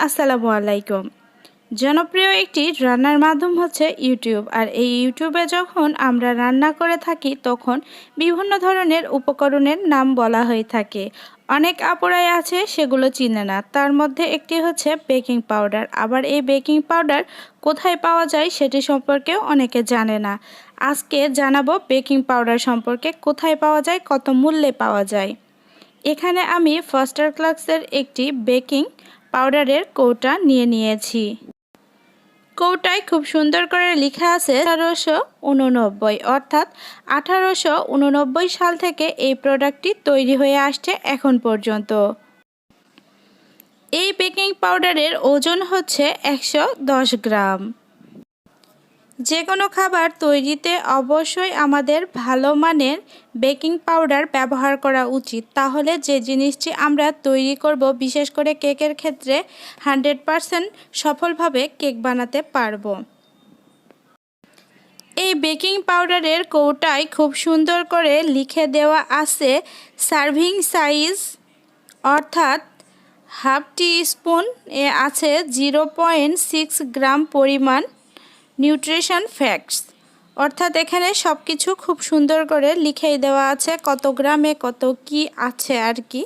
আসসালামু আলাইকুম। জনপ্রিয় একটি রান্নার মাধ্যম হচ্ছে ইউটিউব। আর এই ইউটিউবে যখন আমরা রান্না করে থাকি তখন বিভিন্ন ধরনের উপকরণের নাম বলা হয়ে থাকে। অনেক আপুরাই আছে সেগুলো চিনে না। তার মধ্যে একটি হচ্ছে বেকিং পাউডার। আবার এই বেকিং পাউডার কোথায় পাওয়া যায় সেটি সম্পর্কেও অনেকে জানে না। আজকে জানাবো বেকিং পাউডার সম্পর্কে, কোথায় পাওয়া যায়, কত মূল্যে পাওয়া যায়। এখানে আমি ফার্স্টার ক্লাসের একটি বেকিং পাউডারের কৌটা নিয়ে নিয়েছি। কৌটায় খুব সুন্দর করে লেখা আছে 1889, অর্থাৎ 1889 সাল থেকে এই প্রোডাক্টটি তৈরি হয়ে আসছে এখন পর্যন্ত। এই বেকিং পাউডারের ওজন হচ্ছে 110 গ্রাম। যে কোনো খাবার তৈরিতে অবশ্যই আমাদের ভালো মানের বেকিং পাউডার ব্যবহার করা উচিত, তাহলে যে জিনিসটি আমরা তৈরি করব, বিশেষ করে কেকের ক্ষেত্রে 100% সফলভাবে কেক বানাতে পারবো। এই বেকিং পাউডারের কৌটায় খুব সুন্দর করে লিখে দেওয়া আছে সার্ভিং সাইজ, অর্থাৎ হাফ টি স্পুন এ আছে 0.6 গ্রাম পরিমাণ নিউট্রিশন ফ্যাক্টস, অর্থাৎ এখানে সব কিছু খুব সুন্দর করে লিখেই দেওয়া আছে কত গ্রামে কত কি আছে আর কি।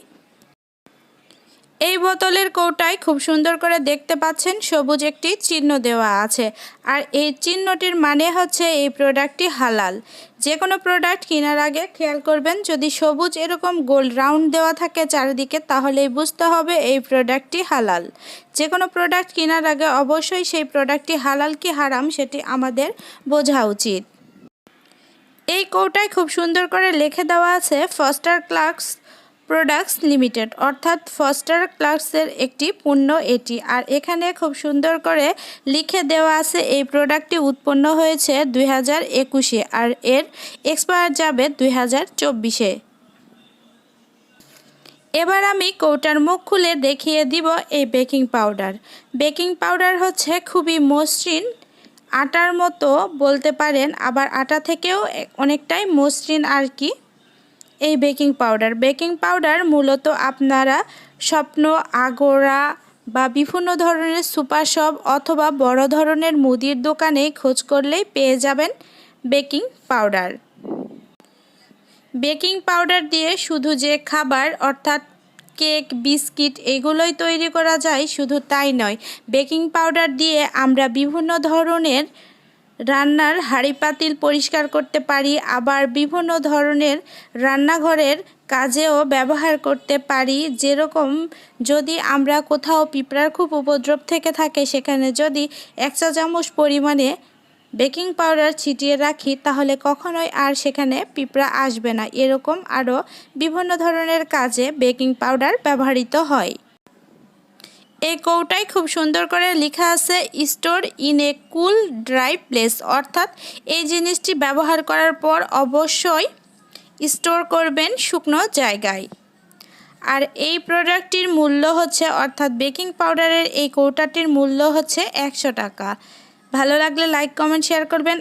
এই বোতলের কৌটায় খুব সুন্দর করে দেখতে পাচ্ছেন সবুজ একটি চিহ্ন দেওয়া আছে, আর এই চিহ্নটির মানে হচ্ছে এই প্রোডাক্টটি হালাল। যে কোনো প্রোডাক্ট কেনার আগে খেয়াল করবেন, যদি সবুজ এরকম গোল রাউন্ড দেওয়া থাকে চারিদিকে, তাহলেই বুঝতে হবে এই প্রোডাক্টটি হালাল। যে কোনো প্রোডাক্ট কেনার আগে অবশ্যই সেই প্রোডাক্টটি হালাল কি হারাম সেটি আমাদের বোঝা উচিত। এই কৌটায় খুব সুন্দর করে লিখে দেওয়া আছে ফার্স্টার ক্লাস প্রোডাক্টস লিমিটেড, অর্থাৎ ফার্স্টার ক্লাসের একটি পণ্য এটি। আর এখানে খুব সুন্দর করে লিখে দেওয়া আছে এই প্রোডাক্টটি উৎপন্ন হয়েছে 2021-এ আর এর এক্সপায়ার যাবে 2024-এ। এবার আমি কৌটার মুখ খুলে দেখিয়ে দিব এই বেকিং পাউডার। বেকিং পাউডার হচ্ছে খুবই মসৃণ, আটার মতো বলতে পারেন, আবার আটা থেকেও অনেকটাই মসৃণ আর কি এই বেকিং পাউডার মূলত আপনারা স্বপ্ন, আগোরা বা বিভিন্ন ধরনের সুপার শপ অথবা বড় ধরনের মুদির দোকানে খোঁজ করলেই পেয়ে যাবেন বেকিং পাউডার। বেকিং পাউডার দিয়ে শুধু যে খাবার অর্থাৎ কেক, বিস্কিট এগুলোই তৈরি করা যায় শুধু তাই নয়, বেকিং পাউডার দিয়ে আমরা বিভিন্ন ধরনের রান্নার হাঁড়ি পাতিল পরিষ্কার করতে পারি, আবার বিভিন্ন ধরনের রান্নাঘরের কাজেও ব্যবহার করতে পারি। যেরকম যদি আমরা কোথাও পিঁপড়ার খুব উপদ্রব থেকে থাকে, সেখানে যদি 1 চা চামচ পরিমাণে বেকিং পাউডার ছিটিয়ে রাখি তাহলে কখনোই আর সেখানে পিঁপড়া আসবে না। এরকম আরও বিভিন্ন ধরনের কাজে বেকিং পাউডার ব্যবহৃত হয়। এই কৌটায় খুব সুন্দর করে লেখা আছে store in a cool dry place, অর্থাৎ এই জিনিসটি ব্যবহার করার পর অবশ্যই স্টোর করবেন শুকনো জায়গায়। আর এই প্রোডাক্টটির মূল্য হচ্ছে, অর্থাৎ বেকিং পাউডারের এই কৌটাটির মূল্য হচ্ছে 100 টাকা। ভালো লাগলে লাইক, কমেন্ট, শেয়ার করবেন।